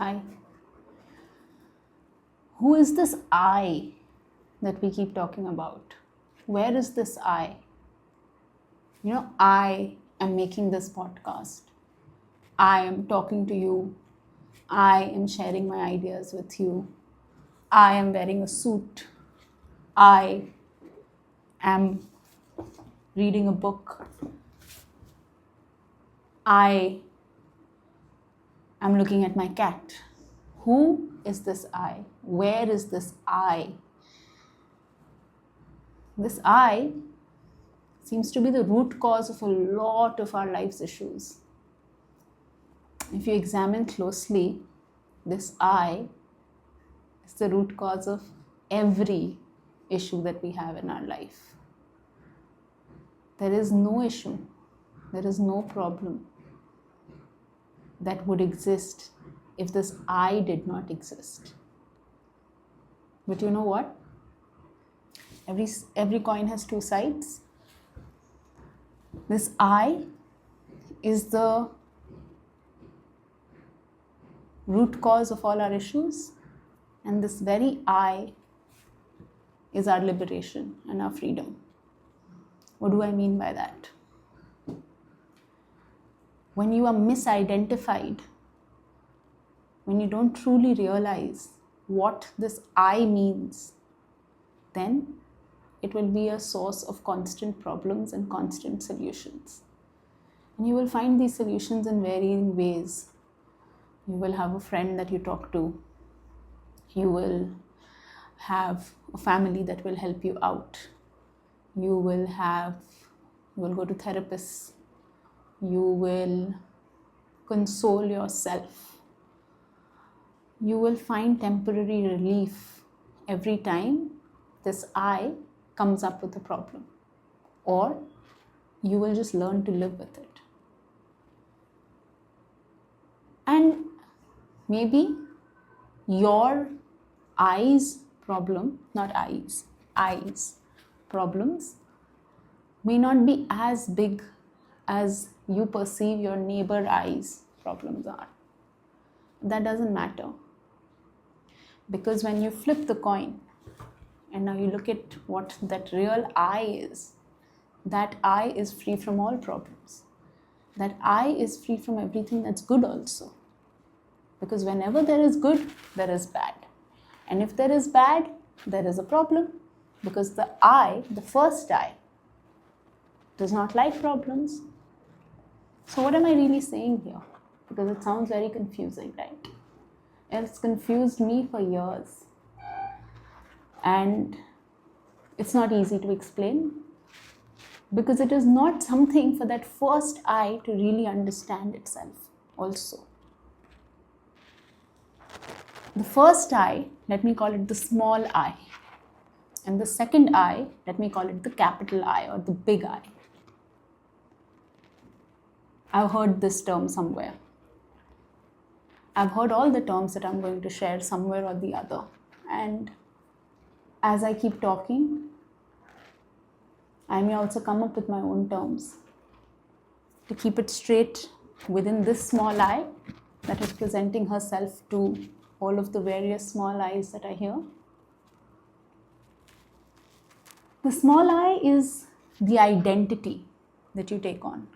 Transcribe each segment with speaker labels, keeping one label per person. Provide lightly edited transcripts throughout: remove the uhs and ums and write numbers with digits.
Speaker 1: Hi. Who is this I that we keep talking about? Where is this I? I am making this podcast. I am talking to you. I am sharing my ideas with you. I am wearing a suit. I am reading a book. I am looking at my cat. Who is this I? Where is this I? This I seems to be the root cause of a lot of our life's issues. If you examine closely, this I is the root cause of every issue that we have in our life. There is no issue, there is no problem that would exist if this I did not exist. But you know what? Every coin has two sides. This I is the root cause of all our issues, and this very I is our liberation and our freedom. What do I mean by that? When you are misidentified, when you don't truly realize what this I means, then it will be a source of constant problems and constant solutions. And you will find these solutions in varying ways. You will have a friend that you talk to. You will have a family that will help you out. You will go to therapists. You will console yourself. You will find temporary relief every time this I comes up with a problem. Or you will just learn to live with it. And maybe your eyes problems may not be as big as you perceive your neighbor eyes problems are. That doesn't matter. Because when you flip the coin and now you look at what that real I is, that I is free from all problems. That I is free from everything that's good also. Because whenever there is good, there is bad. And if there is bad, there is a problem. Because the I, the first I, does not like problems. So what am I really saying here? Because it sounds very confusing, right? It's confused me for years. And it's not easy to explain. Because it is not something for that first I to really understand itself also. The first I, let me call it the small I. And the second I, let me call it the capital I or the big I. I've heard this term somewhere. I've heard all the terms that I'm going to share somewhere or the other. And as I keep talking, I may also come up with my own terms to keep it straight within this small I that is presenting herself to all of the various small I's that are here. The small I is the identity that you take on.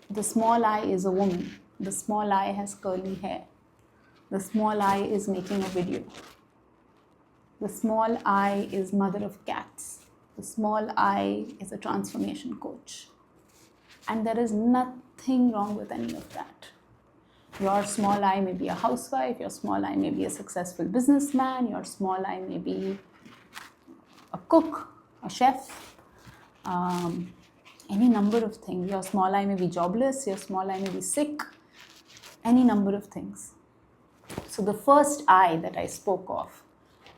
Speaker 1: The small I is a woman. The small I has curly hair. The small I is making a video. The small I is mother of cats. The small I is a transformation coach. And there is nothing wrong with any of that. Your small I may be a housewife. Your small I may be a successful businessman. Your small I may be a cook, a chef, any number of things. Your small I may be jobless. Your small I may be sick. Any number of things. So the first I that I spoke of,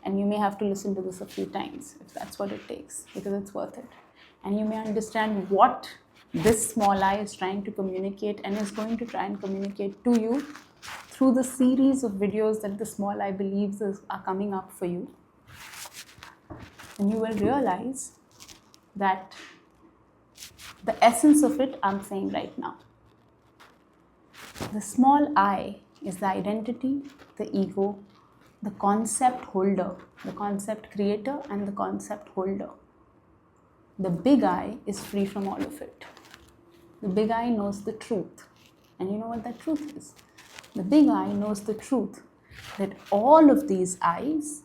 Speaker 1: and you may have to listen to this a few times if that's what it takes, because it's worth it. And you may understand what this small I is trying to communicate and is going to try and communicate to you through the series of videos that the small I believes are coming up for you. And you will realize that the essence of it I'm saying right now. The small I is the identity, the ego, the concept holder, the concept creator, and the concept holder. The big I is free from all of it. The big I knows the truth. And you know what that truth is? The big I knows the truth that all of these I's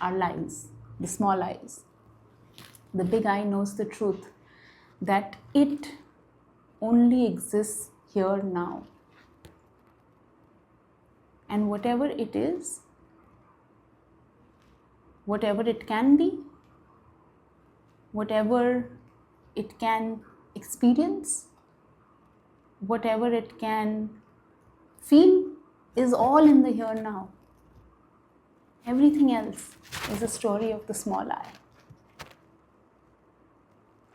Speaker 1: are lies, the small I's. The big I knows the truth that it only exists here now. And whatever it is, whatever it can be, whatever it can experience, whatever it can feel, is all in the here now. Everything else is a story of the small I.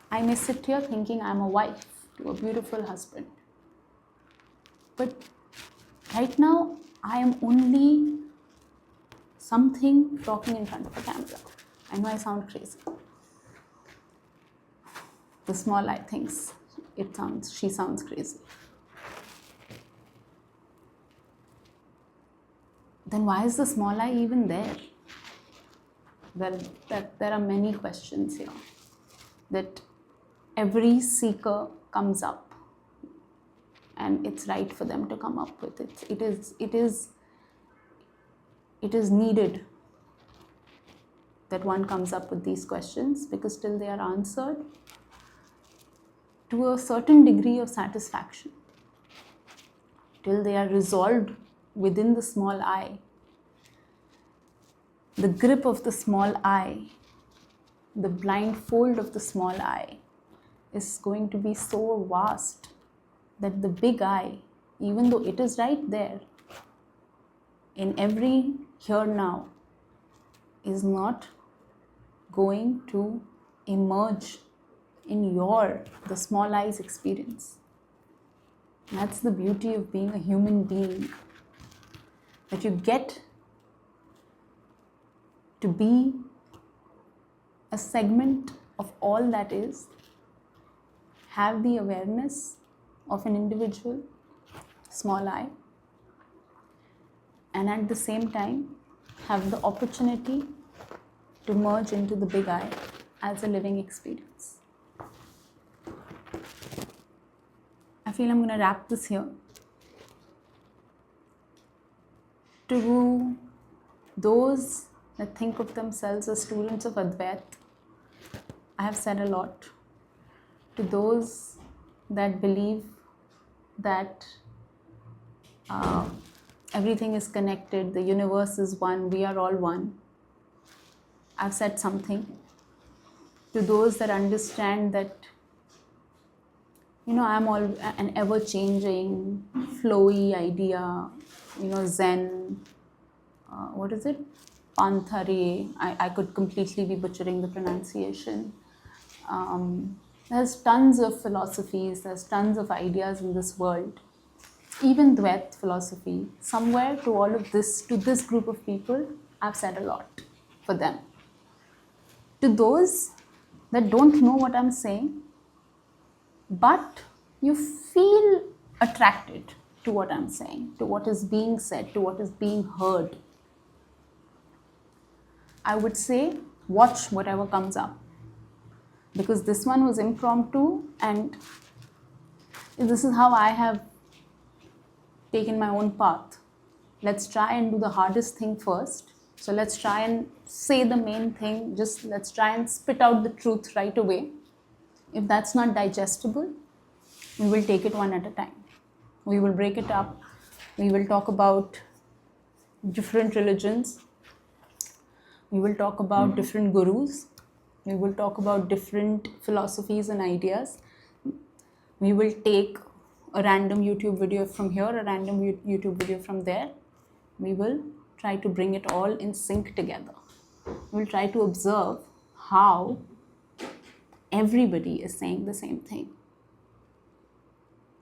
Speaker 1: I may sit here thinking I'm a wife to a beautiful husband. But right now, I am only something talking in front of a camera. I know I sound crazy. The small I thinks she sounds crazy. Then why is the small I even there? Well, there are many questions here that every seeker comes up, and it's right for them to come up with it. It is needed that one comes up with these questions, because till they are answered to a certain degree of satisfaction, till they are resolved within the small I, the grip of the small I, the blindfold of the small I is going to be so vast that the big I, even though it is right there in every here now, is not going to emerge in the small I's experience. That's the beauty of being a human being, that you get to be a segment of all that is, have the awareness of an individual small I, and at the same time have the opportunity to merge into the big I as a living experience. I feel I'm going to wrap this here. To those that think of themselves as students of Advait, I have said a lot. To those that believe that everything is connected, the universe is one, we are all one, I've said something. To those that understand that, I'm all an ever-changing, flowy idea, Zen, what is it? Panthare. I could completely be butchering the pronunciation. There's tons of philosophies, there's tons of ideas in this world. Even Dvait philosophy, somewhere to all of this, to this group of people, I've said a lot for them. To those that don't know what I'm saying, but you feel attracted to what I'm saying, to what is being said, to what is being heard, I would say watch whatever comes up, because this one was impromptu and this is how I have taken my own path. Let's try and do the hardest thing first. So let's try and say the main thing, just let's try and spit out the truth right away. If that's not digestible, we will take it one at a time. We will break it up. We will talk about different religions. We will talk about different gurus. We will talk about different philosophies and ideas. We will take a random YouTube video from here, a random YouTube video from there. We will try to bring it all in sync together. We'll try to observe how everybody is saying the same thing.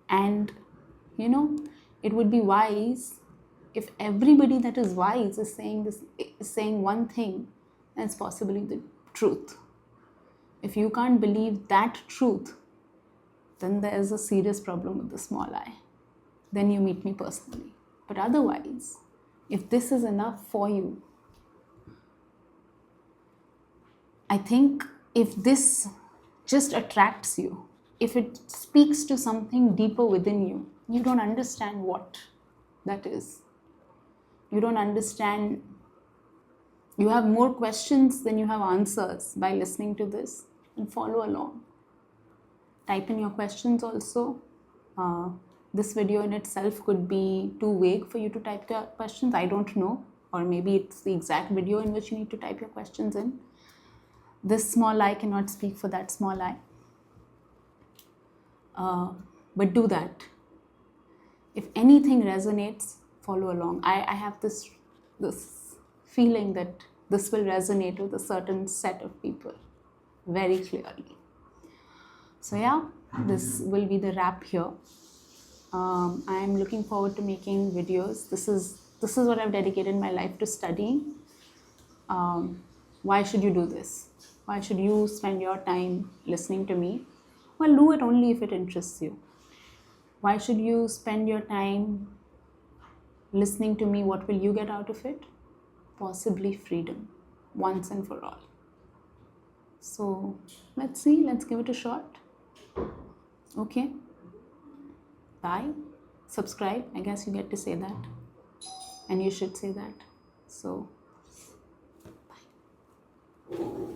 Speaker 1: And, it would be wise if everybody that is wise is saying one thing, then it's possibly the truth. If you can't believe that truth, then there is a serious problem with the small I. then you meet me personally. But otherwise, if this is enough for you, I think if this just attracts you, if it speaks to something deeper within you, you don't understand what that is. You don't understand. You have more questions than you have answers by listening to this, and follow along. Type in your questions also. This video in itself could be too vague for you to type your questions. I don't know. Or maybe it's the exact video in which you need to type your questions in. This small eye cannot speak for that small eye. But do that. If anything resonates, follow along. I have this feeling that this will resonate with a certain set of people very clearly. So yeah, this will be the wrap here. I am looking forward to making videos. This is what I've dedicated my life to studying. Why should you do this? Why should you spend your time listening to me? Well, do it only if it interests you. Why should you spend your time listening to me? What will you get out of it? Possibly freedom, once and for all. So let's see, let's give it a shot. Okay. Bye. Subscribe. I guess you get to say that. And you should say that. So, bye.